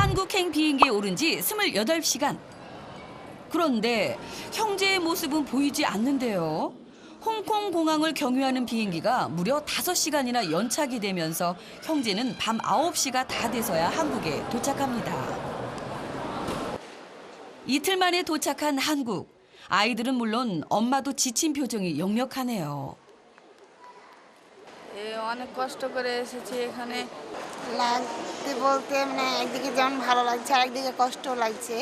한국행 비행기에 오른 지 28시간. 그런데 형제의 모습은 보이지 않는데요. 홍콩 공항을 경유하는 비행기가 무려 5시간이나 연착이 되면서 형제는 밤 9시가 다 돼서야 한국에 도착합니다. 이틀 만에 도착한 한국. 아이들은 물론 엄마도 지친 표정이 역력하네요. অনেক কষ্ট করে এসেছি এখানে। লাগতে বলতে মানে একদিকে যেমন ভালো লাগছে আর একদিকে কষ্ট লাগছে।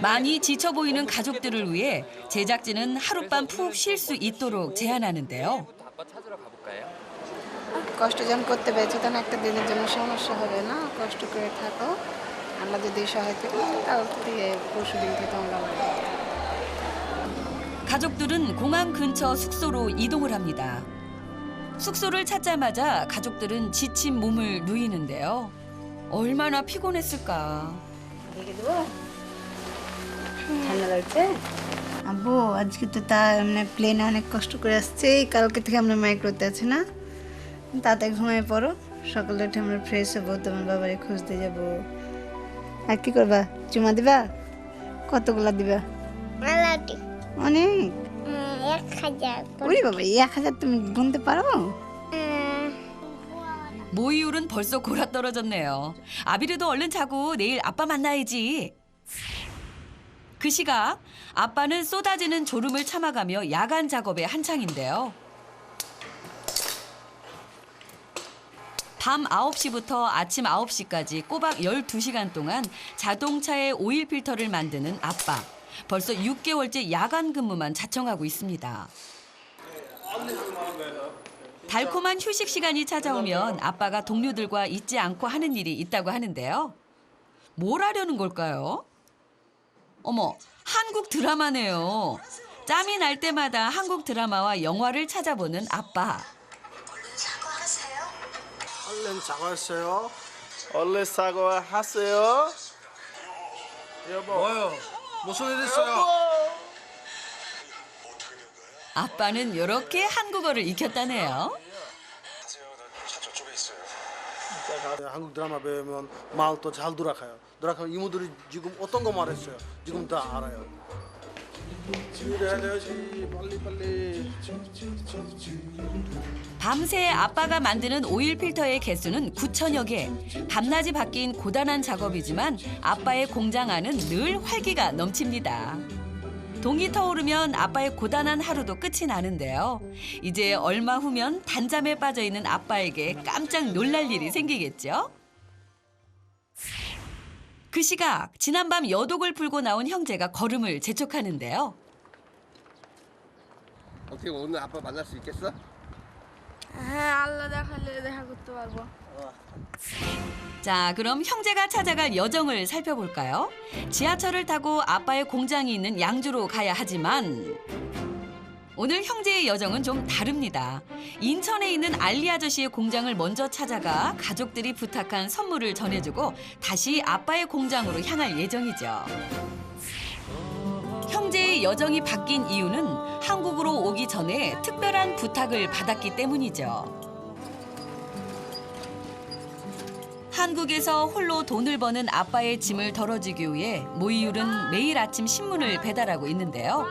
많이 지쳐 보이는 가족들을 위해 제작진은 하룻밤 푹 쉴 수 있도록 제안하는데요. 아빠 찾으러 가볼까요? কষ্ট যখন করতে পেরেছি তখন একটা দিনের জন্য সমস্যা হবে না, কষ্ট করে থাকো। আমরা যদি সহায় থাকি তাহলে পরশু দিন থেকে তোমরা বাড়ি। 가족들은 공항 근처 숙소로 이동을 합니다. 숙소를 찾자마자 가족들은 지친 몸을 누이는데요. 얼마나 피곤했을까. রেখে দেবো? ঠান্ডা লাগছে? আব্বু আজকে তো মানে প্লেনে অনেক কষ্ট করে আসছে, কালকে থেকে আমরা মাইক্রোতে আছি না, তাতে ঘুমিয়ে পড়ো, সকালে উঠে আমরা ফ্রেশ হবো, তোমার বাবারে খুঁজতে যাবো। আর কি করবা, চুমা দিবা? কতগুলা দিবা? অনেক। 1000 ওরে বাবা, 1000 তুমি গুনতে পারো? 모이율은 벌써 골아떨어졌네요. 아비르도 얼른 자고 내일 아빠 만나야지. 그 시각 아빠는 쏟아지는 졸음을 참아가며 야간 작업에 한창인데요. 밤 9시부터 아침 9시까지 꼬박 12시간 동안 자동차의 오일 필터를 만드는 아빠. 벌써 6개월째 야간 근무만 자청하고 있습니다. 달콤한 휴식 시간이 찾아오면 아빠가 동료들과 잊지 않고 하는 일이 있다고 하는데요. 뭘 하려는 걸까요? 어머, 한국 드라마네요. 짬이 날 때마다 한국 드라마와 영화를 찾아보는 아빠. 얼른 사과했어요. 얼른 사과하세요. 여보. 뭐요? 무슨 일 있어요? 아빠는 이렇게 한국어를 익혔다네요. 한국 드라마 배우면 말도 잘 돌아가요. 돌아가면 이모들이 지금 어떤 거 말했어요? 지금 다 알아요. 해야지 빨리. 밤새 아빠가 만드는 오일 필터의 개수는 9,000여 개. 밤낮이 바뀐 고단한 작업이지만 아빠의 공장 안은 늘 활기가 넘칩니다. 동이 터오르면 아빠의 고단한 하루도 끝이 나는데요. 이제 얼마 후면 단잠에 빠져있는 아빠에게 깜짝 놀랄 일이 생기겠죠? 그 시각 지난밤 여독을 풀고 나온 형제가 걸음을 재촉하는데요. 어떻게 오늘 아빠 만날 수 있겠어? হ্যাঁ আল্লাহ দেখালে দেখা করতে পারবো। 자, 그럼 형제가 찾아갈 여정을 살펴볼까요? 지하철을 타고 아빠의 공장이 있는 양주로 가야 하지만 오늘 형제의 여정은 좀 다릅니다. 인천에 있는 알리 아저씨의 공장을 먼저 찾아가 가족들이 부탁한 선물을 전해주고 다시 아빠의 공장으로 향할 예정이죠. 형제의 여정이 바뀐 이유는 한국으로 오기 전에 특별한 부탁을 받았기 때문이죠. 한국에서 홀로 돈을 버는 아빠의 짐을 덜어주기 위해 모이율은 매일 아침 신문을 배달하고 있는데요.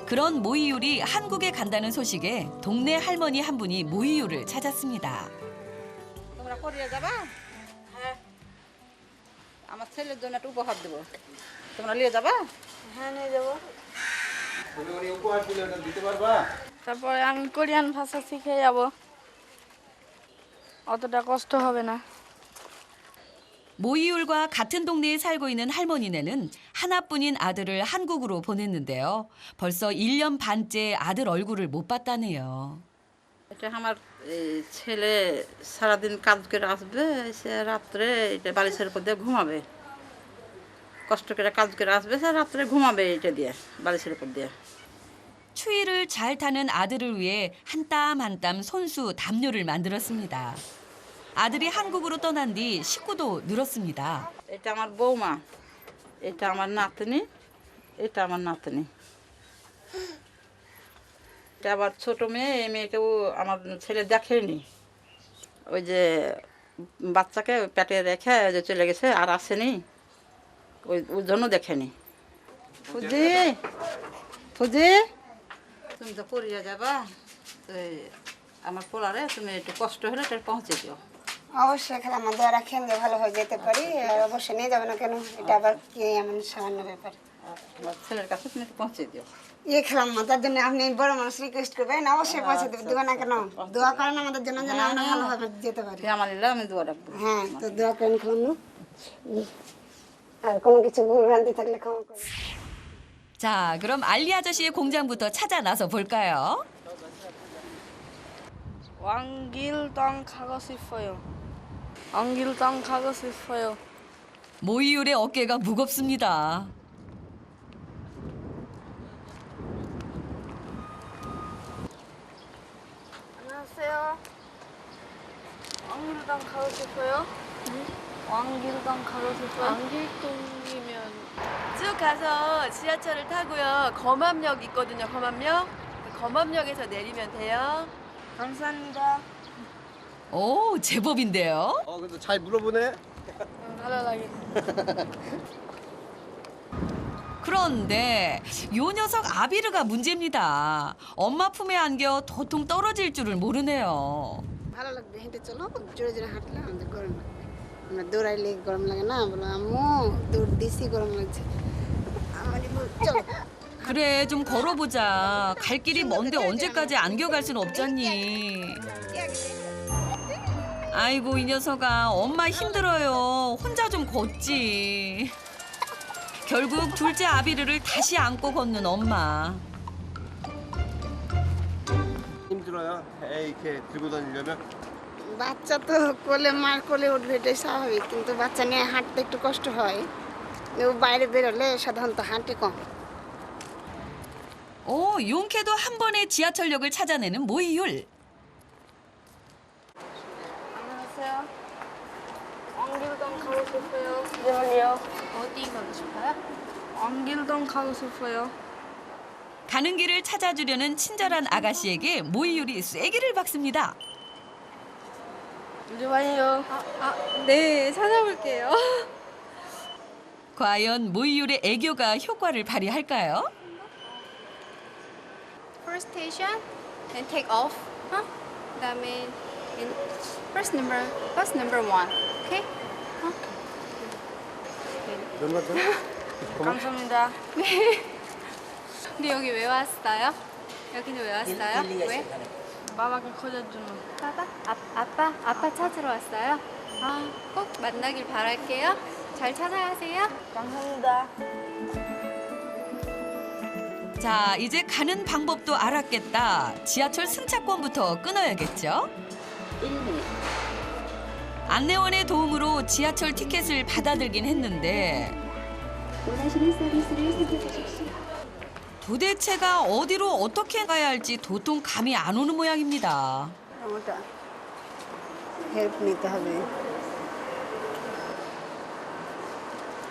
그런 모이율이 한국에 간다는 소식에 동네 할머니 한 분이 모이율을 찾았습니다. তোমরা কোরিয়া যাবা? হ্যাঁ। আমার ছেলের জন্য একটা উপহার দেব। তোমরা নিয়ে যাবা? হ্যাঁ নিয়ে যাবো। 우리 উপহার দিলে ওটা দিতে পারবা? তারপরে আমি কোরিয়ান ভাষা শিখে যাব। অতটা কষ্ট হবে না। 모이율과 같은 동네에 살고 있는 할머니네는 하나뿐인 아들을 한국으로 보냈는데요. 벌써 1년 반째 아들 얼굴을 못 봤다네요. এটা আমার ছেলে সারাদিন কাজ করে আসবে, সে রাত্রে এটা বালিশের উপর দিয়ে ঘুমাবে, কষ্ট করে কাজ করে আসবে, সে রাত্রে ঘুমাবে এটা দিয়ে বালিশের উপর দিয়ে। 추위를 잘 타는 아들을 위해 한 땀 한 땀 손수 담요를 만들었습니다. 아들이 한국으로 떠난 뒤 식구도 늘었습니다. এটা আমার বৌমা, এটা আমার নাতনি, এটা আমার নাতনি। এটা আবার ছোট মেয়ে, এই মেয়েকেও আমার ছেলে দেখেনি। ওই যে বাচ্চাকে পেটে রেখে যে চলে গেছে আর আসেনি ওই জন্য দেখেনি ফুজি ফুজি তুমি তো পড়িয়া যাবা তো আমার পোলারে তুমি একটু কষ্ট হলে এটা পৌঁছে দিও অবশ্যই খালাম্মা দোয়া রাখেন যে ভালো হয়ে যেতে পারি আর অবশ্যই নিয়ে যাবে না কেন এটা আবার কি এমন সামান্য ব্যাপার আমার ছেলের কাছে তুমি একটু পৌঁছে দিও ইয়ে খালাম্মা তার জন্য আপনি বড় মানুষ রিকোয়েস্ট করবেন অবশ্যই পৌঁছে দেবেন দেবো না কেন দোয়া করেন আমাদের জন্য যেন আমরা ভালোভাবে যেতে পারি আমার এলা আমি দোয়া রাখবো হ্যাঁ তো দোয়া করেন খালাম্মা আর কোনো কিছু ভুলভ্রান্তি থাকলে ক্ষমা করবেন 자, 그럼 알리 아저씨의 공장부터 찾아 나서 볼까요? 왕길당 가고 싶어요. 왕길당 가고 싶어요. 모이율의 어깨가 무겁습니다. 안녕하세요. 왕길당 가고 싶어요? 왕길당 가고 싶어요? 안길동이면 쭉 가서 지하철을 타고요. 검암역 있거든요. 검암역. 그 검암역에서 내리면 돼요. 감사합니다. 오, 제법인데요. 근데 잘 물어보네. 하라라기. 그런데 요 녀석 아비르가 문제입니다. 엄마 품에 안겨 도통 떨어질 줄을 모르네요. ভালো লাগবে হেঁটে চলো জোরে জোরে হাঁটলে আমাদের গরম লাগবে আমরা দৌড়াইলে গরম লাগে না বলো আম্মু দৌড় দিছি গরম লাগছে আমার চলো 그래, 좀 걸어보자. 갈 길이 먼데 언제까지 안겨갈 순 없잖니. 아이고, 이 녀석아. 엄마 힘들어요. 혼자 좀 걷지. 결국 둘째 아비르를 다시 안고 걷는 엄마. 힘들어요. 이렇게 들고 다니려면. বাচ্চা তো কোলে মার কোলে উঠবে এটাই স্বাভাবিক কিন্তু বাচ্চা নিয়ে হাঁটতে একটু কষ্ট হয় ও বাইরে বেরোলে সাধারণত হাঁটে কম 오, 용케도 한 번에 지하철역을 찾아내는 모이율. 안녕하세요. 왕길당 가고 싶어요. 잠시만요. 어디 가고 싶어요? 왕길당 가고 싶어요. 가는 길을 찾아주려는 친절한 아가씨에게 모이율이 쐐기를 박습니다. 잠시만요. 네, 찾아볼게요. 과연 모이율의 애교가 효과를 발휘할까요? First station, then take off. Huh? 그다음에 first number, bus number 1. Okay? 몇몇 감사합니다. 근데 여기 왜 왔어요? 여기는 왜 왔어요? 왜? 바바가 커져주는. 아빠? 아빠 찾으러 왔어요? 아, 꼭 만나길 바랄게요. 잘 찾아가세요. 감사합니다. 자, 이제 가는 방법도 알았겠다. 지하철 승차권부터 끊어야겠죠? 안내원의 도움으로 지하철 티켓을 받아들긴 했는데 도대체가 어디로 어떻게 가야 할지 도통 감이 안 오는 모양입니다. আমারটা হেল্প নিতে হবে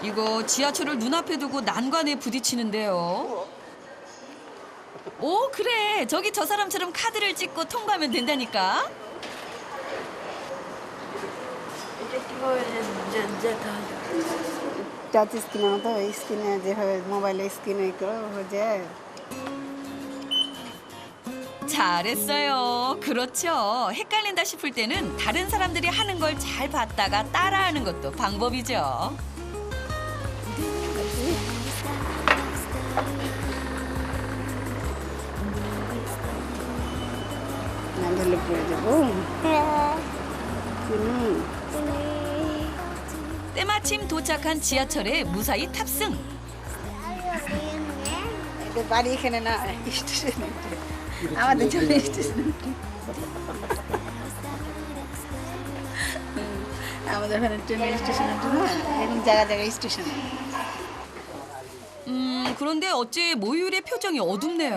이거 지하철을 눈앞에 두고 난관에 부딪히는데요. 오, 그래. 저기 저 사람처럼 카드를 찍고 통과하면 된다니까. টাচ স্ক্রিনের মতো স্ক্রিনে যেভাবে মোবাইলে স্ক্রিনে করো হয়ে যায় 잘했어요. 그렇죠. 헷갈린다 싶을 때는 다른 사람들이 하는 걸 잘 봤다가 따라하는 것도 방법이죠. না ধরলে পড়ে যাবো 때마침 도착한 지하철에 무사히 탑승. এটা বাড়ি এখানে না স্টেশনে আমাদের জন্য স্টেশনে আমাদের ওখানে ট্রেনের স্টেশনে না এখন জায়গা জায়গায় স্টেশনে 그런데 어째 모유의 표정이 어둡네요.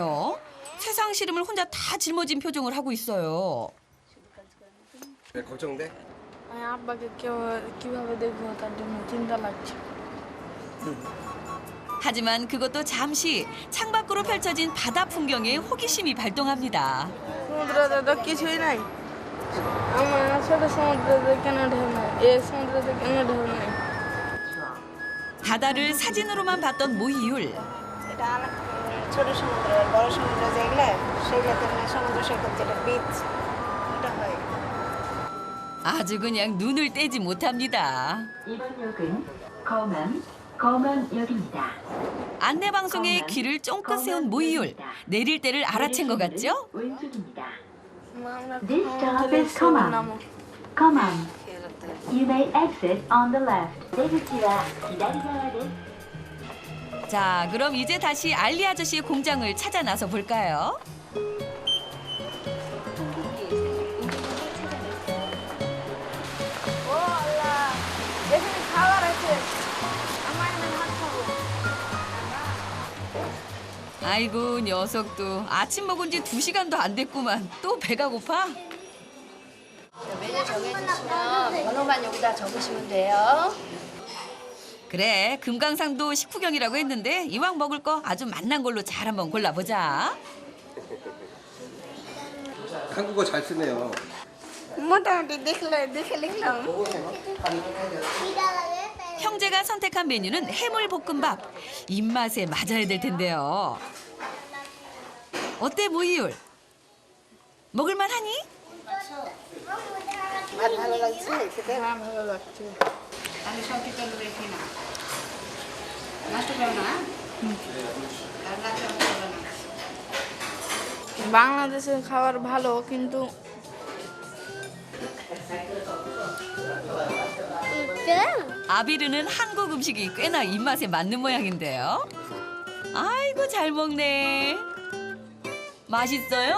세상 시름을 혼자 다 짊어진 표정을 하고 있어요. 왜 걱정돼? আমি আব্বাকে কিভাবে দেখবো তার জন্য চিন্তা লাগছে 하지만 그것도 잠시 창밖으로 펼쳐진 바다 풍경에 호기심이 발동합니다. সমুদ্রে তো কিছুই নাই আমার ছোট সমুদ্রতে কেন ঢেউ নাই এই সমুদ্রতে কেন ঢেউ নাই 바다를 사진으로만 봤던 모이율. এটা ছোট সমুদ্র আর বড় সমুদ্র যেগুলো সেগুলোতে মানে সমুদ্র সৈকত যেটা বিচ ওটা হয় 아주 그냥 눈을 떼지 못합니다. 이번 역은 검암역입니다. 안내 방송에 귀를 쫑긋 세운 모이율. 내릴 때를 알아챈 것 같죠? 왼쪽입니다. আমরা This stop is নামো 검암. You may exit on the left. 내리시라 기다리셔야 돼. 자, 그럼 이제 다시 알리 아저씨의 공장을 찾아 나서 볼까요? ও আল্লাহ এখানে খাবার আছে আমার এখানে হাত খাবো 아이고, 녀석도 아침 먹은 지 2시간도 안 됐구만. 또 배가 고파? 메뉴 정해주시면 번호만 여기다 적으시면 돼요. 그래, 금강산도 식후경이라고 했는데 이왕 먹을 거 아주 맛난 걸로 잘 한번 골라보자. 한국어 잘 쓰네요. মোটামুটি দেখে লিখলাম 형제가 선택한 메뉴는 해물 볶음밥. 입맛에 맞아야 될 텐데요. 어때, 모이율? 먹을만 하니? ভাত ভালো লাগছে খেতে ভালো লাগছে আমি সব কিছু রেখে না নষ্ট করো না বাংলাদেশের খাবার ভালো কিন্তু 아비르는 한국 음식이 꽤나 입맛에 맞는 모양인데요. 아이고, 잘 먹네. 맛있어요?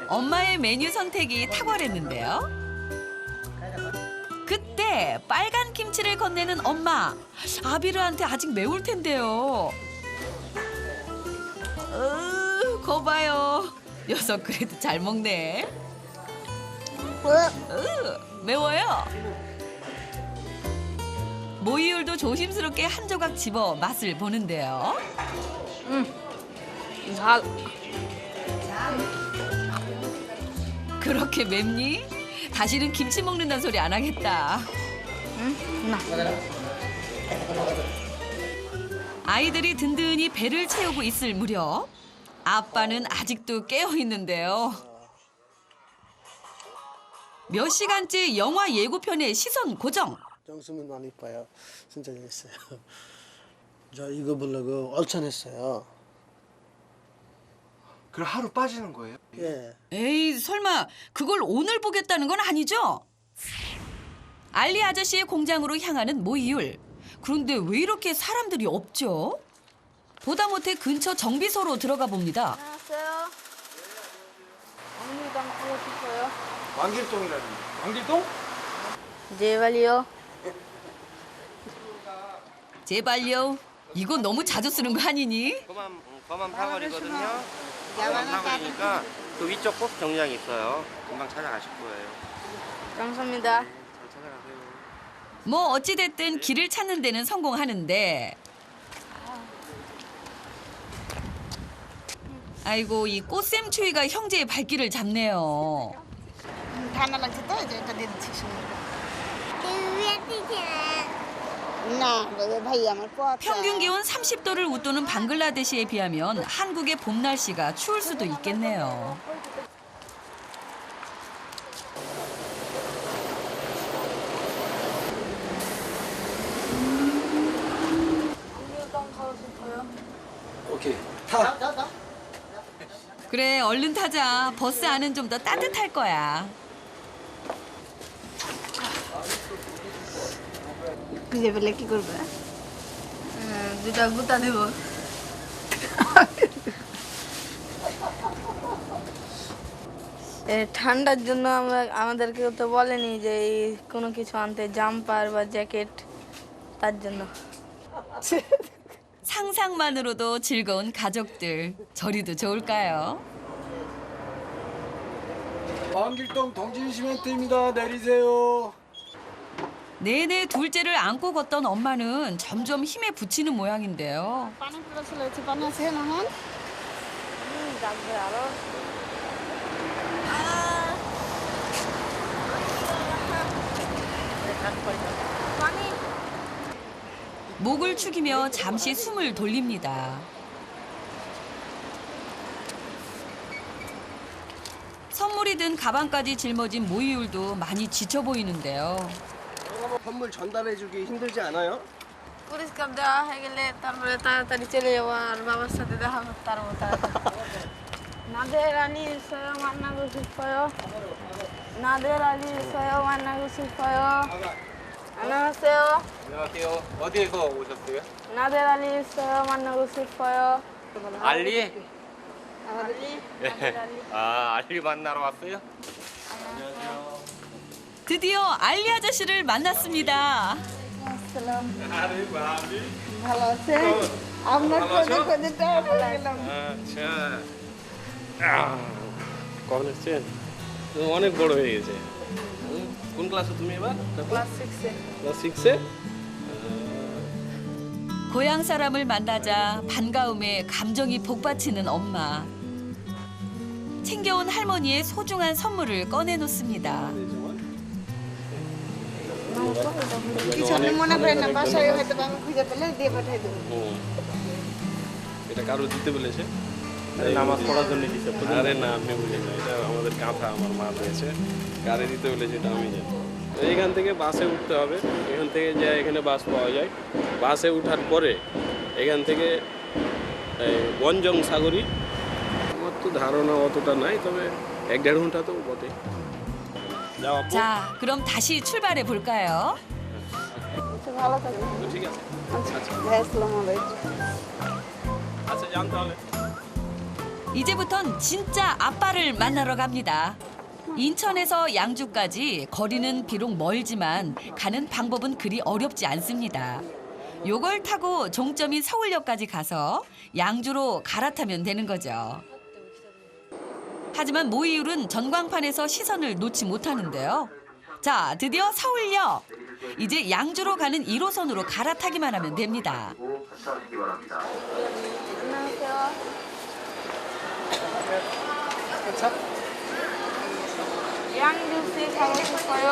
엄마의 메뉴 선택이 탁월했는데요. 그때 빨간 김치를 건네는 엄마. 아비르한테 아직 매울 텐데요. 거봐요. 녀석 그래도 잘 먹네. 매워요. 모이율도 조심스럽게 한 조각 집어 맛을 보는데요. ঝাল 그렇게 맵니? 다시는 김치 먹는다는 소리 안 하겠다. 아이들이 든든히 배를 채우고 있을 무렵 아빠는 아직도 깨어 있는데요. 몇 시간째 영화 예고편에 시선 고정. 정수면 많이 이뻐요. 진짜 재밌어요. 저 이거 보려고 얼천했어요. 그럼 하루 빠지는 거예요? 예. 에이, 설마 그걸 오늘 보겠다는 건 아니죠? 알리 아저씨의 공장으로 향하는 모이율. 그런데 왜 이렇게 사람들이 없죠? 보다 못해 근처 정비소로 들어가 봅니다. 안녕하세요 왕리당 가고 싶어요 왕길동이라는. 왕길동? 제발요 제발요. 이거 너무 자주 쓰는 거 아니니? 검암 사거리거든요. 검암 사거리니까 그 위쪽 꼭 정류장이 있어요. 금방 찾아가실 거예요. 감사합니다 잘 찾아가세요. 뭐 어찌됐든 길을 찾는 데는 성공하는데 아이고, 이 꽃샘추위가 형제의 발길을 잡네요. ঠান্ডা লাগছে তো এই যে এটা দিয়ে দিচ্ছি না ভাই আমার পথ 평균 기온 30도를 웃도는 방글라데시에 비하면 한국의 봄 날씨가 추울 수도 있겠네요. 왕리당 가고 싶어요 오케이. 타. 그래, 얼른 타자. 버스 안은 좀 더 따뜻할 거야. খুঁজে পেলে কি করবে দুটা গুতা দেব ঠান্ডার জন্য আমাদেরকে তো বলেনি যে এই কোনো কিছু আনতে জাম্পার বা জ্যাকেট তার জন্য 상상만으로도 즐거운 가족들. 저리도 좋을까요? 왕길동 동진시멘트입니다. 내리세요. 내내 둘째를 안고 걷던 엄마는 점점 힘에 부치는 모양인데요. 목을 축이며 잠시 숨을 돌립니다. 선물이 든 가방까지 짊어진 모이율도 많이 지쳐 보이는데요. 선물 전달해주기 힘들지 않아요? পুরস্কার দেওয়া হয়ে গেলে তারপরে তাড়াতাড়ি চলে যাবো আর বাবার সাথে দেখা করতে পারবো তাড়াতাড়ি 나들 아니 있어요 만나고 싶어요 나들 아니 있어요 만나고 싶어요 안녕하세요 안녕하세요. 어디에서 오셨어요? 나들 아니 있어요 만나고 싶어요 알리? 알리? 아, 알리 만나러 왔어요? 드디어 알리 아저씨를 만났습니다. ভালো আছেন আপনার কোথায় কোথায় টাকা গেলাম আচ্ছা কখন এসছেন অনেক বড় হয়ে গেছে কোন ক্লাসে তুমি এবার ক্লাস 6에 ক্লাস 6에 고향 사람을 만나자 반가움에 감정이 복받치는 엄마. 챙겨온 할머니의 소중한 선물을 꺼내놓습니다. কিছু আপনি মনে করেন না বাসায় হয়তো আমি খুঁজে পেলে দিয়ে পাঠিয়ে দেবো এটা কারো দিতে বলেছে নামাজ পড়ার জন্য দিতে আরে না আপনি বুঝেন না এটা আমাদের কাঁথা আমার মা দিয়েছে কারে দিতে বলেছে এটা আমি জানি এইখান থেকে বাসে উঠতে হবে এখান থেকে যা এখানে বাস পাওয়া যায় বাসে ওঠার পরে এখান থেকে বনজং সাগরী আমার তো ধারণা অতটা নাই তবে 1-1.5 ঘন্টা তো বটে যাও আপু 자, 그럼 다시 출발해 볼까요? ভালো থাকবেন ঠিক আছে ভাই আসসালামু আলাইকুম আচ্ছা যান তাহলে 이제부턴 진짜 아빠를 만나러 갑니다. 인천에서 양주까지 거리는 비록 멀지만 가는 방법은 그리 어렵지 않습니다. 요걸 타고 종점인 서울역까지 가서 양주로 갈아타면 되는 거죠. 하지만 모이율은 전광판에서 시선을 놓지 못하는데요. 자, 드디어 서울역. 이제 양주로 가는 1호선으로 갈아타기만 하면 됩니다. 안녕하세요 양주시 가고 싶어요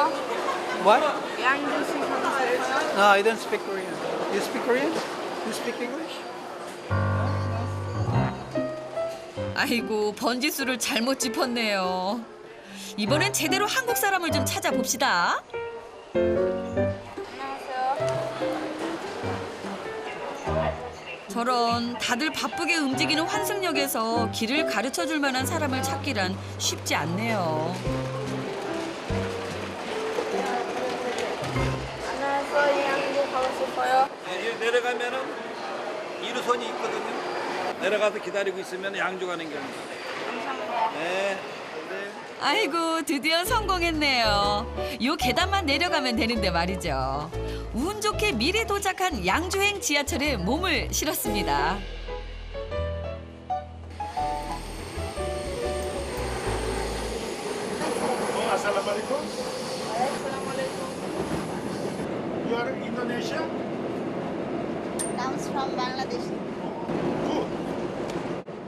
What? 양주시 가고 싶어요 No, I don't speak Korean. You speak Korean? You speak English? 아이고, 번지수를 잘못 짚었네요. 이번엔 제대로 한국 사람을 좀 찾아봅시다. 저런 다들 바쁘게 움직이는 환승역에서 길을 가르쳐줄 만한 사람을 찾기란 쉽지 않네요. 안녕하세요 양주 가고 싶어요 네, 내려가면은 1호선이 있거든요. 내려가서 기다리고 있으면 양주 가는 길입니다. 네. 아이고, 드디어 성공했네요. 요 계단만 내려가면 되는데 말이죠. 운 좋게 미리 도착한 양주행 지하철에 몸을 실었습니다. Assalamualaikum. You are Indonesia? comes from Bangladesh Good.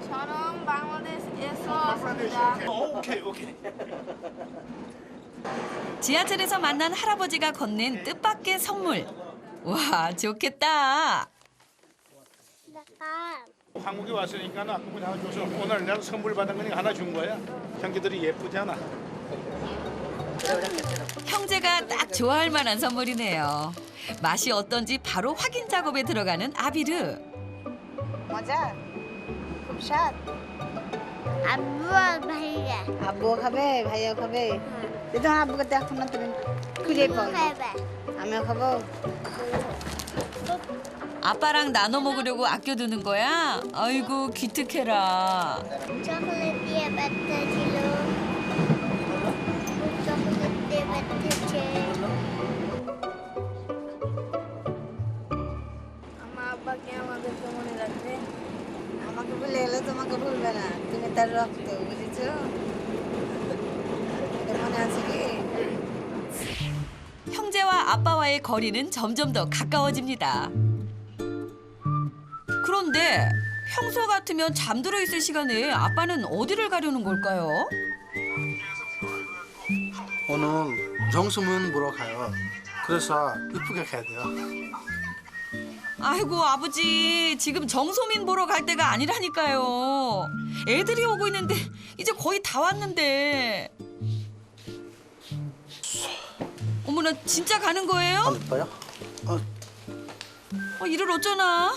저는 방글라데시에서 Bangladesh. 왔습니다 Okay, okay. 지하철에서 만난 할아버지가 건넨 뜻밖의 선물. 와, 좋겠다. 한국에 왔으니까 아까 하나 줘서 오늘 내가 선물 받은 거니까 하나 준 거야. 형제들이 예쁘잖아. 형제가 딱 좋아할 만한 선물이네요. 맛이 어떤지 바로 확인 작업에 들어가는 아비르. মজা খুব স্বাদ আব্বু আর ভাইয়া আব্বুও খাবে ভাইয়াও খাবে কিন্তু আমার আব্বুকে তো এখন না তুমি খুঁজেই পাও না। খাবে আমিও খাবো 아빠랑 나눠 먹으려고 아껴두는 거야? 아이고, 기특해라. চকলেট দিয়ে বাচ্চা ছিল চকলেট দিয়ে বাচ্চাছে আমার আব্বাকে আমাদেরকে মনে রাখবে আমাকে ভুলে গেলে তোমাকে ভুলবে না তুমি তার রক্ত বুঝেছো এটা মনে আছে কি 형제와 날마다 아빠와의 거리는 점점 더 가까워집니다. 그런데 평소 같으면 잠들어 있을 시간에 아빠는 어디를 가려는 걸까요? 오늘 정수문 보러 가요. 그래서 이쁘게 가야 돼요. 아이고 아버지 지금 정소민 보러 갈 때가 아니라니까요. 애들이 오고 있는데 이제 거의 다 왔는데. 어머나 진짜 가는 거예요? 안 이뻐요? 이를 어쩌나?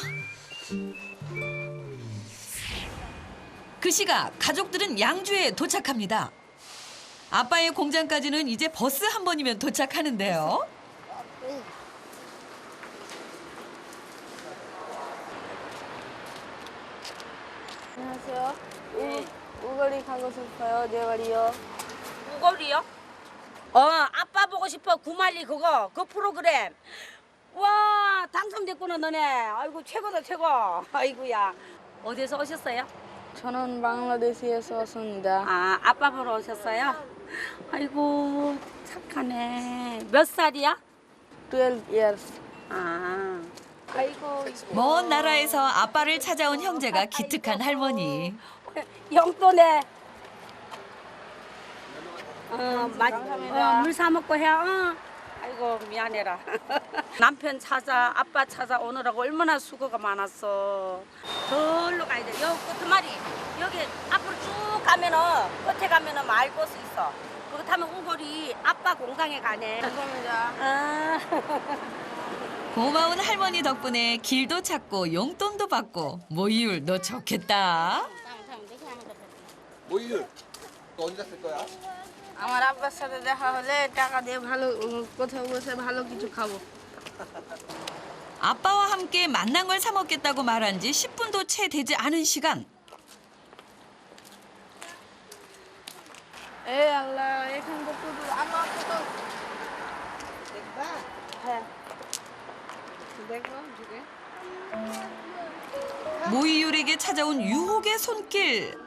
그 시각 가족들은 양주에 도착합니다. 아빠의 공장까지는 이제 버스 한 번이면 도착하는데요. 안녕하세요. 우거리 가고 싶어요. 네 마리요. 우거리요? 아빠 보고 싶어. 구말리 그거 그 프로그램. 와 당첨됐구나 너네. 아이고 최고다 최고. 아이고야. 어디서 오셨어요? 저는 방글라데시에서 왔습니다. 아 아빠 보러 오셨어요? 아이고 착하네. 몇 살이야? 12 years. 아 아이고 먼 나라에서 아빠를 찾아온 형제가 기특한 할머니. 용돈에 물 사 먹고 해. 아이고 미안해라. 남편 찾아 아빠 찾아 오느라고 얼마나 수고가 많았어. 절로 가야 돼. 여기 끝머리 여기 앞으로 쭉 가면은 끝에 가면은 마을 버스 있어. 그거 타면 우거리 아빠 공장에 가네. 감사합니다. 고마운 할머니 덕분에 길도 찾고 용돈도 받고 모이율 너 좋겠다. 모이율 어디다 쓸 거야? আমার আব্বার সাথে দেখা হলে টাকা দিয়ে ভালো কোথাও বসে ভালো কিছু খাবো। 아빠와 함께 만난 걸 사 먹겠다고 말한 지 10분도 채 되지 않은 시간. এ আল্লাহ এখান তো শুধু আমার তো দেখবা হ্যাঁ দেখো ঢুকে 모이율에게 찾아온 유혹의 손길.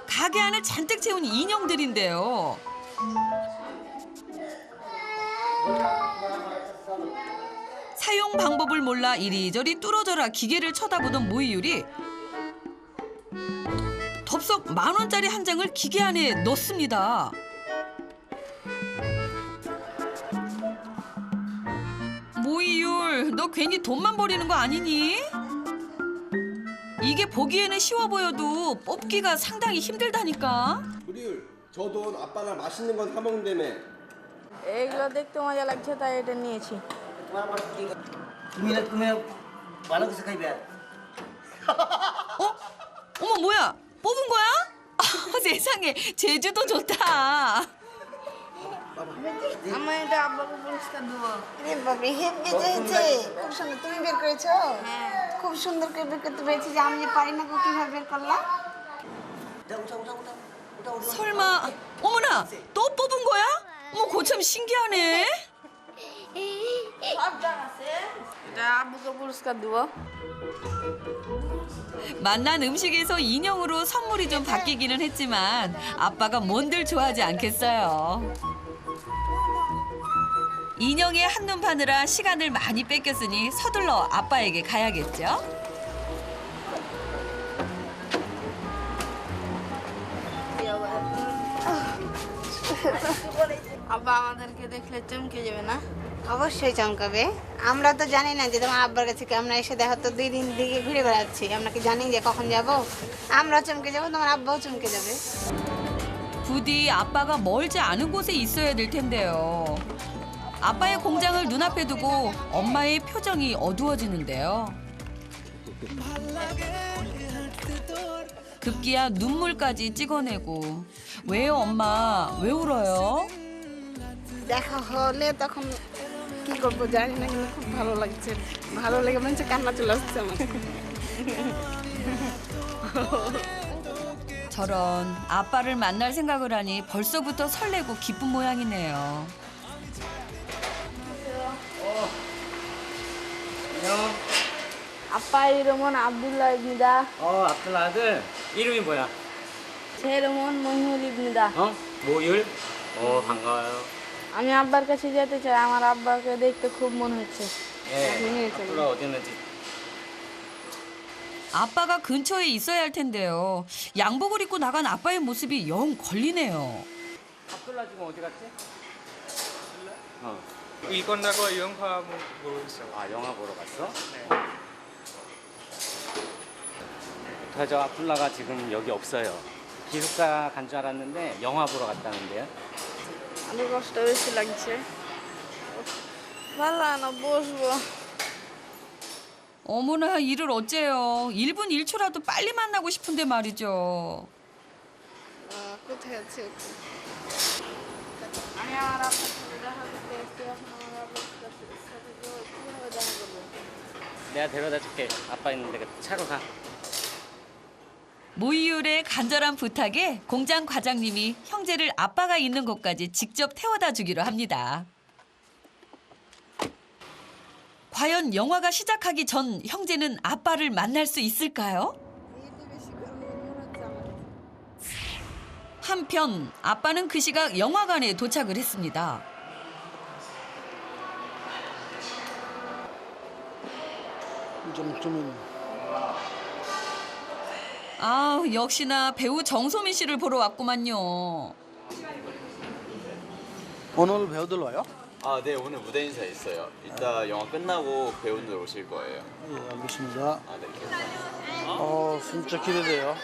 가게 안을 잔뜩 채운 인형들인데요. 사용 방법을 몰라 이리저리 뚫어져라 기계를 쳐다보던 모이율이 덥석 10,000원짜리 한 장을 기계 안에 넣습니다. 모이율, 너 괜히 돈만 버리는 거 아니니? 이게 보기에는 쉬워 보여도 뽑기가 상당히 힘들다니까. 모이율 저 돈 아빠랑 맛있는 건 사 먹는다며. এগুলো দেখতে মজা লাগছে তাই এটা নিয়েছি। তুমি ভালো কিছু খাইবে। 어머 뭐야? 뽑은 거야? 세상에 제주도 좋다. আমি এটা আব্বাকে পুরস্কার দেবো। বাবরে হেব্বি হয়েছে, খুব সুন্দর। তুমি বের করেছো? হ্যাঁ, খুব সুন্দর করে বের করতে পেরেছি। যে আমি যে পারি না গো, কিভাবে বের করলা? 설마 어머나 또 뽑은 거야? 어머 고참 신기하네. এটা আব্বুকে পুরস্কার দেবো। 만난 음식에서 인형으로 선물이 좀 바뀌기는 했지만 아빠가 뭔들 좋아하지 않겠어요. 인형에 한눈 파느라 시간을 많이 뺏겼으니 서둘러 아빠에게 가야겠죠? আব্বা আমাদেরকে দেখলে চমকে যাবে না? অবশ্যই চমকাবে। আমরা তো জানি না যে তোমার আব্বার কাছে আমরা এসে দেখো তো 2 দিন দিকে ঘুরে বেড়াচ্ছি। আমরা কি জানি যে কখন যাব? আমরা চমকে যাব, তোমার আব্বাও চমকে যাবে। 부디 아빠가 멀지 않은 곳에 있어야 될 텐데요. 아빠의 공장을 눈앞에 두고 엄마의 표정이 어두워지는데요. 급기야 눈물까지 찍어내고. 왜요 엄마? 왜 울어요? দেখা হলে তখন কি করবো জানি না, কিন্তু খুব ভালো লাগছে। ভালো লেগে মনে হচ্ছে কান্না চলে আসছে আমার। 저런 아빠를 만날 생각을 하니 벌써부터 설레고 기쁜 모양이네요. 아빠 이름은 압둘라입니다. 압둘라 아들. 이름이 뭐야? 제 이름은 모율입니다. 모율? 반가워요. আমি আব্বার কাছে যেতে চাই আমার আব্বাকে দেখতে খুব মন হচ্ছে 예. 아빠가 어디 있는지. 아빠가 근처에 있어야 할 텐데요. 양복을 입고 나간 아빠의 모습이 영 걸리네요. 아플라 지금 어디 갔지? 일 끝나고 영화 보러 있어. 아 영화 보러 갔어? 저 아플라가 지금 여기 없어요. 기숙사 간 줄 알았는데 영화 보러 갔다는데요. অনেক কষ্ট বেশি লাগছে ভালো না বসবো 어머나 이를 어째요. 1분 1초라도 빨리 만나고 싶은데 말이죠. কোথায় আছে আমি আমার আব্বার সাথে দেখা করতে এসেছি এখন আমার আব্বার সাথে কিভাবে দেখা করবো 내가 데려다 줄게. 아빠 있는데 차로 가. 모이율의 간절한 부탁에 공장 과장님이 형제를 아빠가 있는 곳까지 직접 태워다 주기로 합니다. 과연 영화가 시작하기 전 형제는 아빠를 만날 수 있을까요? 한편 아빠는 그 시각 영화관에 도착을 했습니다. 아, 역시나 배우 정소민 씨를 보러 왔구만요. 오늘 배우들 와요? 아, 네, 오늘 무대 인사 있어요. 이따 영화 끝나고 배우들 오실 거예요. 예, 알겠습니다. 아, 네. 진짜 기대돼요.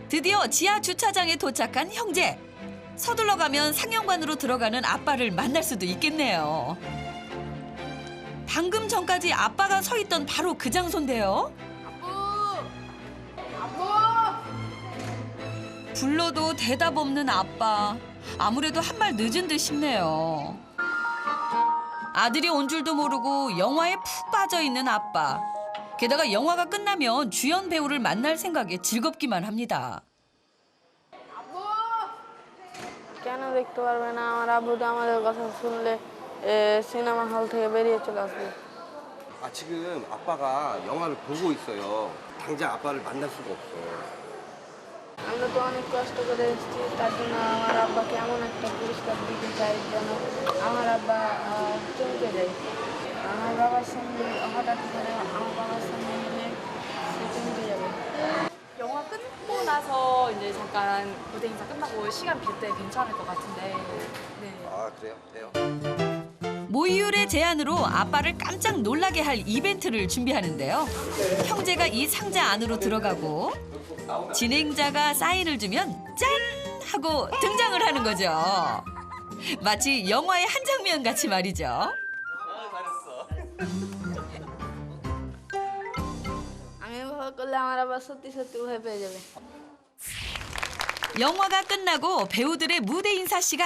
드디어 지하 주차장에 도착한 형제. 서둘러 가면 상영관으로 들어가는 아빠를 만날 수도 있겠네요. 방금 전까지 아빠가 서 있던 바로 그 장소인데요. 불러도 대답 없는 아빠. 아무래도 한 말 늦은 듯 싶네요. 아들이 온 줄도 모르고 영화에 푹 빠져 있는 아빠. 게다가 영화가 끝나면 주연 배우를 만날 생각에 즐겁기만 합니다. কেন দেখতে পারবে না আমার আব্বু তো আমাদের কথা শুনলে সিনে마 হল থেকে বেরিয়ে চলে আসবে 아 지금 아빠가 영화를 보고 있어요. 당장 아빠를 만날 수가 없어. আমরা তো অনেক কষ্ট করে এসেছি তার জন্য আমার আব্বাকে এমন একটা পুরস্কার দিতে চাই যেন আমার আব্বা চমকে যায় আমার বাবার সঙ্গে হঠাৎ করে আমার বাবার সঙ্গে মিলে সে চমকে যাবে 영화 끝고 나서 이제 잠깐 무대 인사 끝나고 시간 빌 때 괜찮을 것 같은데. 네. 아 그래요? 돼요. 모이율의 제안으로 아빠를 깜짝 놀라게 할 이벤트를 준비하는데요. 형제가 이 상자 안으로 들어가고 진행자가 사인을 주면 짠! 하고 등장을 하는 거죠. 마치 영화의 한 장면 같이 말이죠. আমি ভয় করলে আমার আবার সত্যি সত্যি ভয় পেয়ে যাবে 영화가 끝나고 배우들의 무대 인사 시간.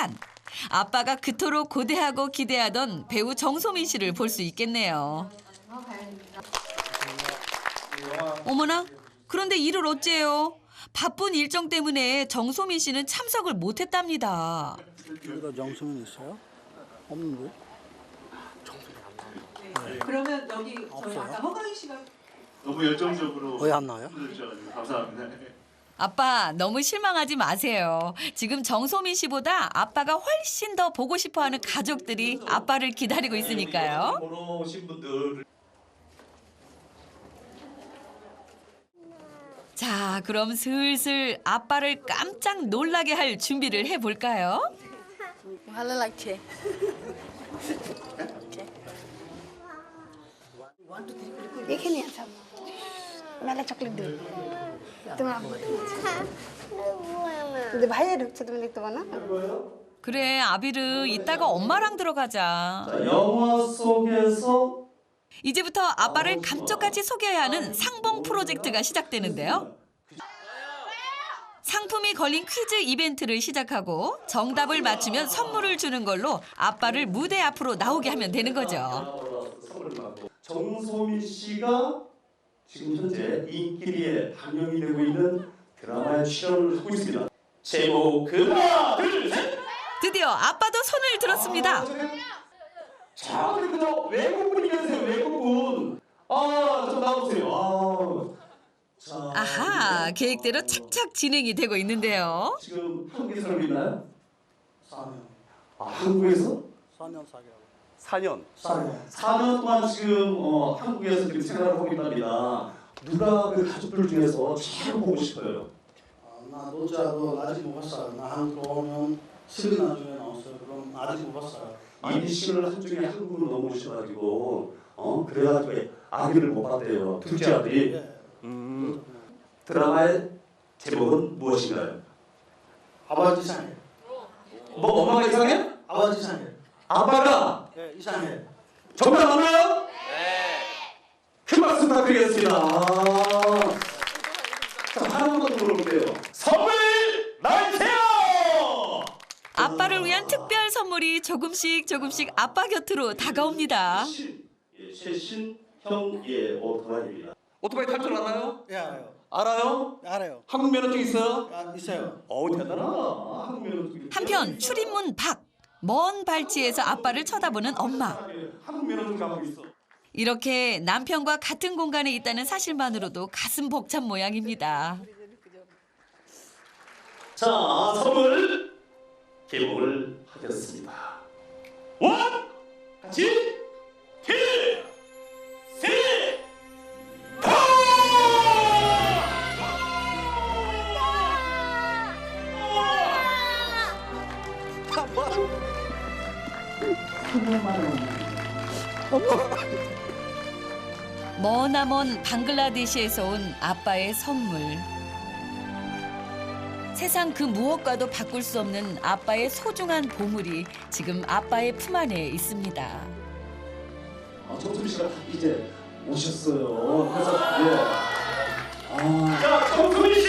아빠가 그토록 고대하고 기대하던 배우 정소민 씨를 볼 수 있겠네요. 어머나, 그런데 이를 어째요? 바쁜 일정 때문에 정소민 씨는 참석을 못했답니다. 여기가 정소민 있어요? 없는데? 그러면 여기 저희 아까 허가희 씨가 너무 열정적으로 왜 안 나와요? 감사합니다. 아빠, 너무 실망하지 마세요. 지금 정소민 씨보다 아빠가 훨씬 더 보고 싶어하는 가족들이 아빠를 기다리고 있으니까요. 보러 오신 분들 자, 그럼 슬슬 아빠를 깜짝 놀라게 할 준비를 해볼까요? ভালো লাগছে এখানে আছে মেলা চকলেট দিই তোমার আব্বু 근데 ভাইয়ের হচ্ছে তুমি দেখতে পাও না 그래, 아비르, 이따가 엄마랑 들어가자. 영화 속에서 이제부터 아빠를 감쪽같이 속여야 하는 상봉 프로젝트가 시작되는데요. 상품이 걸린 퀴즈 이벤트를 시작하고 정답을 맞추면 선물을 주는 걸로 아빠를 무대 앞으로 나오게 하면 되는 거죠. 정소민 씨가 지금 현재 인기리에 방영이 되고 있는 드라마에 출연을 하고 있습니다. 제목 하나, 둘, 셋. 드디어 아빠도 손을 들었습니다. 자, 그리고 외국분이세요, 외국분. 좀 나와보세요. 아하, 계획대로 착착 진행이 되고 있는데요. 지금 한국에 살고 있나요? 4년. 아, 한국에서? 4년 4개월. 4년. 4년. 4년 동안 지금 한국에서 지금 생활을 하고 있답니다. 누가 그 가족들 중에서 제일 보고 싶어요? 나 노자도 아직 못 봤어요. 나 한국 오면 10일 나중에 나왔어요. 그럼 아직 못 봤어요. 임신을 한중에 한국으로 넘어오셔가지고 그래가지고 아기를 못 봤대요. 둘째 아들이. 드라마의 제목은 무엇인가요? 아버지 이상해. 뭐 엄마가 이상해? 아버지 이상해. 아빠가 예, 이상해. 정답 맞나요? 네. 큰 박수 부탁드리겠습니다. 자, 하나만 더 물어볼게요. 선물 나주세요. 아빠를 위한 특별 선물이 조금씩 아빠 곁으로 다가옵니다. 최신 형 오토바이입니다. 오토바이 탈 줄 알아요? 예, 알아요. 알아요? 알아요. 한국 면허증 있어요? 있어요. 대단하다. 한국 면허증. 한편 출입문 밖, 먼 발치에서 아빠를 쳐다보는 엄마. 한국 면허증 갖고 있어. 이렇게 남편과 같은 공간에 있다는 사실만으로도 가슴 벅찬 모양입니다. 자, 선물 개봉을 하겠습니다. 원, 같이, 둘, 셋, 머나먼 방글라데시에서 온 아빠의 선물. 세상 그 무엇과도 바꿀 수 없는 아빠의 소중한 보물이 지금 아빠의 품 안에 있습니다. 정수미 씨가 이제 오셨어요. 그래서 자, 정수미 씨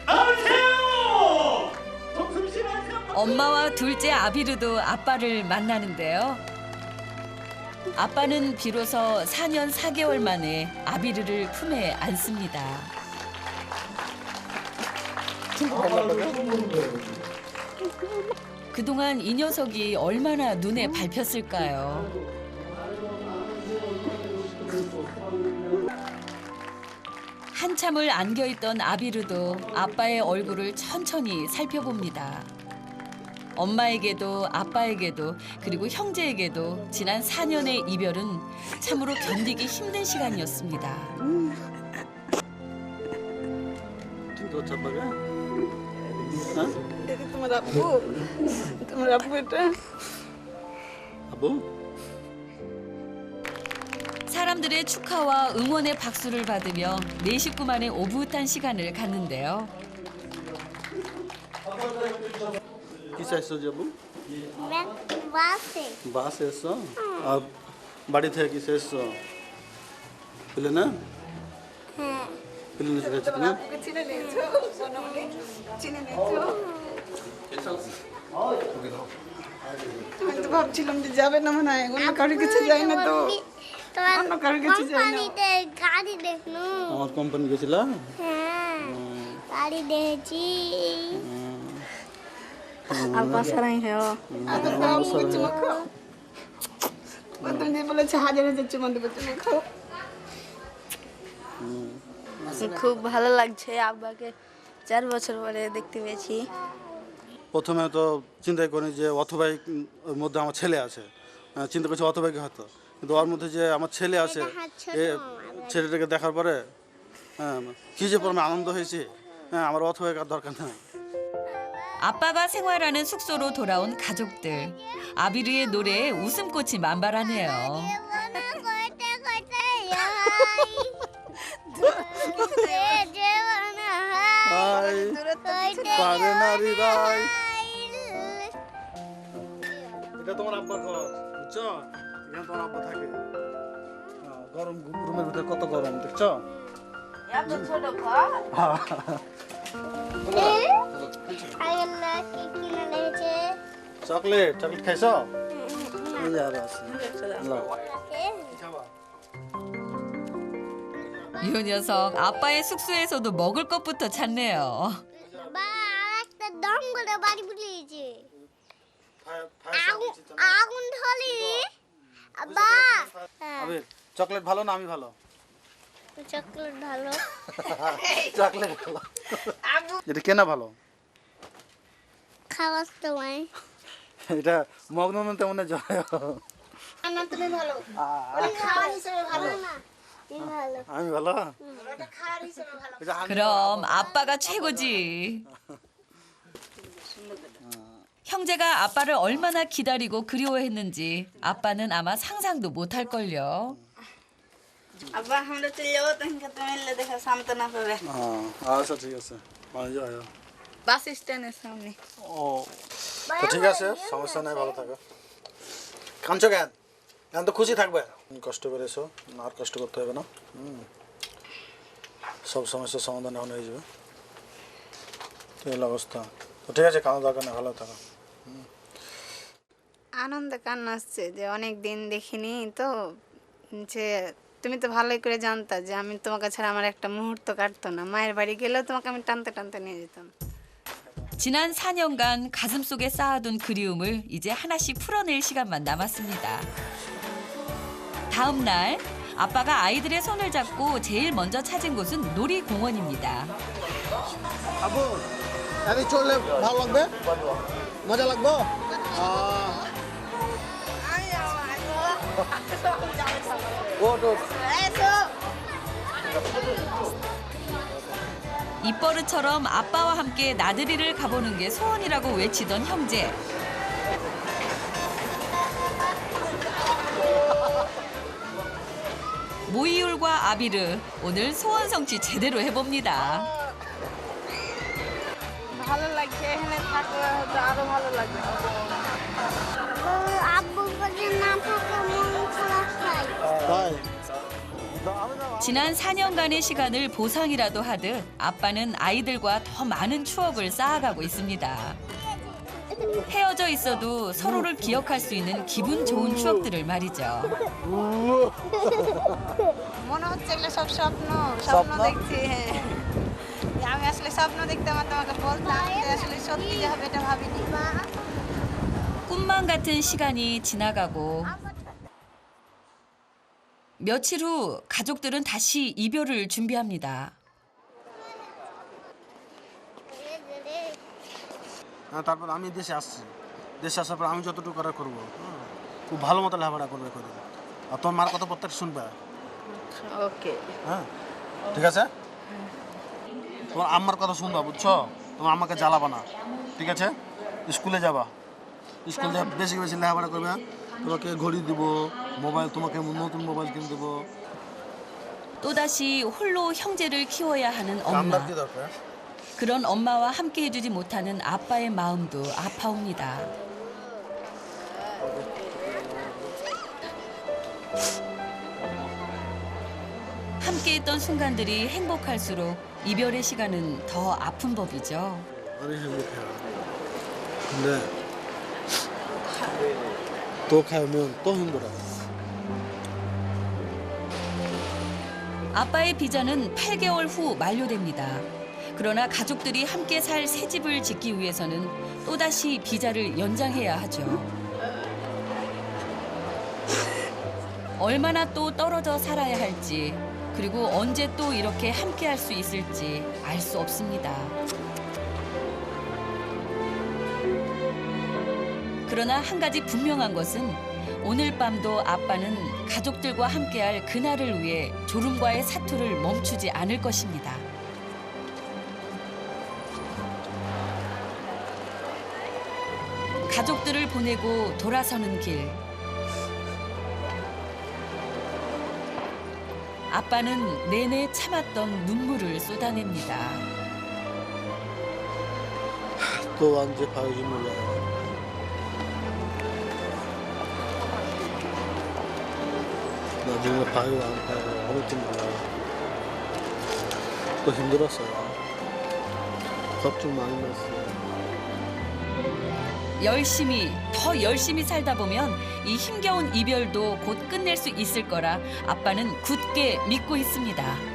나오세요. 정수미 씨 나오세요. 엄마와 둘째 아비르도 아빠를 만나는데요. 아빠는 비로소 4년 4개월 만에 아비르를 품에 안습니다. 그동안 이 녀석이 얼마나 눈에 밟혔을까요? 한참을 안겨있던 아비르도 아빠의 얼굴을 천천히 살펴봅니다. 엄마에게도 아빠에게도 그리고 형제에게도 지난 4년의 이별은 참으로 견디기 힘든 시간이었습니다. 사람들의 축하와 응원의 박수를 받으며 네 식구만의 오붓한 시간을 갖는데요. किससे जब मैं बात से बास से अब बड़ी थे किससे पहले ना पहले से कितना আমি তো ভাবছিলাম যে যাবে না মনে হয় অন্য কারোর কাছে যাই না তো অন্য কারোর কাছে যাই না কোম্পানিতে গাড়ি দেখনু আমার কোম্পানি গেছিলা হ্যাঁ গাড়ি দেখছি আব্বা সারাই হ্যাঁ আচ্ছা খাও চুমা খাও বন্ধু যে বলেছে হাজার হাজার চুমা দেবো তুমি খাও খুব ভালো লাগছে আব্বাকে 4 বছর পরে দেখতে পেয়েছি প্রথমে তো চিন্তা করি যে অথবাই মধ্যে আমার ছেলে আছে চিন্তা করছি অথবাইকে হয়তো কিন্তু ওর মধ্যে যে আমার ছেলে আছে এ ছেলেটাকে দেখার পরে কি যে পরমে আনন্দ হয়েছে আমার অথবাইকে আর দরকার নেই 아빠가 생활하는 숙소로 돌아온 가족들. 아비르의 노래에 웃음꽃이 만발하네요. এটা তোমার আব্বার ঘর বুঝছো এখানে তোমার আব্বা থাকে গরম রুমের ভিতরে কত গরম দেখছো এত ছোট ঘর চকলেট চকলেট খাইছো এই যে আরো আছে 이 녀석 아빠의 숙소에서도 먹을 것부터 찾네요. একটা দম করে বাড়ি বুলিয়েছে আগুন ধরে আব্বা আবে চকলেট ভালো না আমি ভালো চকলেট ভালো চকলেট ভালো এটা কেনা ভালো খাওয়ার সময় এটা মগ্ন তেমন জয় না তুমি ভালো ওটা খাওয়ার হিসেবে ভালো না তুমি ভালো আমি ভালো ওটা খাওয়ার হিসেবে ভালো 그럼 아빠가 최고지. 형제가 아빠를 얼마나 기다리고 그리워했는지 아빠는 아마 상상도 못할걸요. আব্বা আমরা চলে যাবো তখন তুমি এলে দেখা সামনে পাবে আচ্ছা ঠিক আছে মানে যাও বাস স্ট্যান্ডের সামনে ও তো ঠিক আছে সমস্যা নাই ভালো থাকো কাঁদছো কেন এখন তো খুশি থাকবে কষ্ট করে এসো আর কষ্ট করতে হবে না সব সমস্যার সমাধান এখন হয়ে যাবে এই অবস্থা তো ঠিক আছে কাঁদা দরকার না ভালো থাকো আনন্দে কান্না আসছে যে অনেক দিন দেখিনি তো যে তুমি তো ভালোই করে জানতা যে আমি তোমাকে ছাড়া আমার একটা মুহূর্ত কাটতো না মায়ের বাড়ি গেলেও তোমাকে আমি টানতে টানতে নিয়ে যেতাম 지난 4년간 가슴속에 쌓아둔 그리움을 이제 하나씩 풀어낼 시간만 남았습니다. 다음 날 아빠가 아이들의 손을 잡고 제일 먼저 찾은 곳은 놀이공원입니다. আবু আমি চললে ভালো লাগবে মজা লাগবে 입버릇처럼 아빠와 함께 나들이를 가보는 게 소원이라고 외치던 형제. 모이율과 아비르 오늘 소원 성취 제대로 해봅니다. ভালো লাগছে এখানে থাকলে হয়তো আরো ভালো লাগবে আব্বু বলে না থাকে মন খারাপ হয় তাই 지난 4년간의 시간을 보상이라도 하듯 아빠는 아이들과 더 많은 추억을 쌓아가고 있습니다. 헤어져 있어도 서로를 기억할 수 있는 기분 좋은 추억들을 말이죠. মনে হচ্ছে এগুলো সব স্বপ্ন দেখছি আমি আসলে স্বপ্ন দেখতে আমার তোমাকে বলতাম আসলে সত্যি যে হবে এটা ভাবিনি 꿈만 같은 시간이 지나가고 며칠 후 가족들은 다시 이별을 준비합니다. তারপর আমি দেশে আসছি দেশে আসার পর আমি যতটুকু করার করবো খুব ভালো মতো লেখাপড়া করবে করে আর তোমার মার কথা প্রত্যেকটা শুনবে ওকে হ্যাঁ ঠিক আছে তোমার আম্মার কথা শুনবা বুঝছো তোমার আম্মাকে জ্বালাবা না ঠিক আছে স্কুলে যাবা স্কুল থেকে বেশি বেশি লেখাপড়া করবে তোমাকে ঘড়ি দিব মোবাইল তোমাকে নতুন মোবাইল কিনে দেবো 또다시 홀로 형제를 키워야 하는 엄마. 그런 엄마와 함께 해주지 못하는 아빠의 마음도 아파옵니다. 함께했던 순간들이 행복할수록 이별의 시간은 더 아픈 법이죠. 많이 행복해요. 근데 또 가면 또 힘들어요. 아빠의 비자는 8개월 후 만료됩니다. 그러나 가족들이 함께 살 새 집을 짓기 위해서는 또다시 비자를 연장해야 하죠. 얼마나 또 떨어져 살아야 할지, 그리고 언제 또 이렇게 함께 할 수 있을지 알 수 없습니다. 그러나 한 가지 분명한 것은 오늘 밤도 아빠는 가족들과 함께할 그날을 위해 졸음과의 사투를 멈추지 않을 것입니다. 가족들을 보내고 돌아서는 길. 아빠는 내내 참았던 눈물을 쏟아냅니다. 또 언제 봐야지 몰라요. 나중에 봐요 안 봐요 어떨지 몰라요. 또 힘들었어요. 걱정 많이 났어요. 더 열심히 살다 보면 이 힘겨운 이별도 곧 끝낼 수 있을 거라 아빠는 굳게 믿고 있습니다.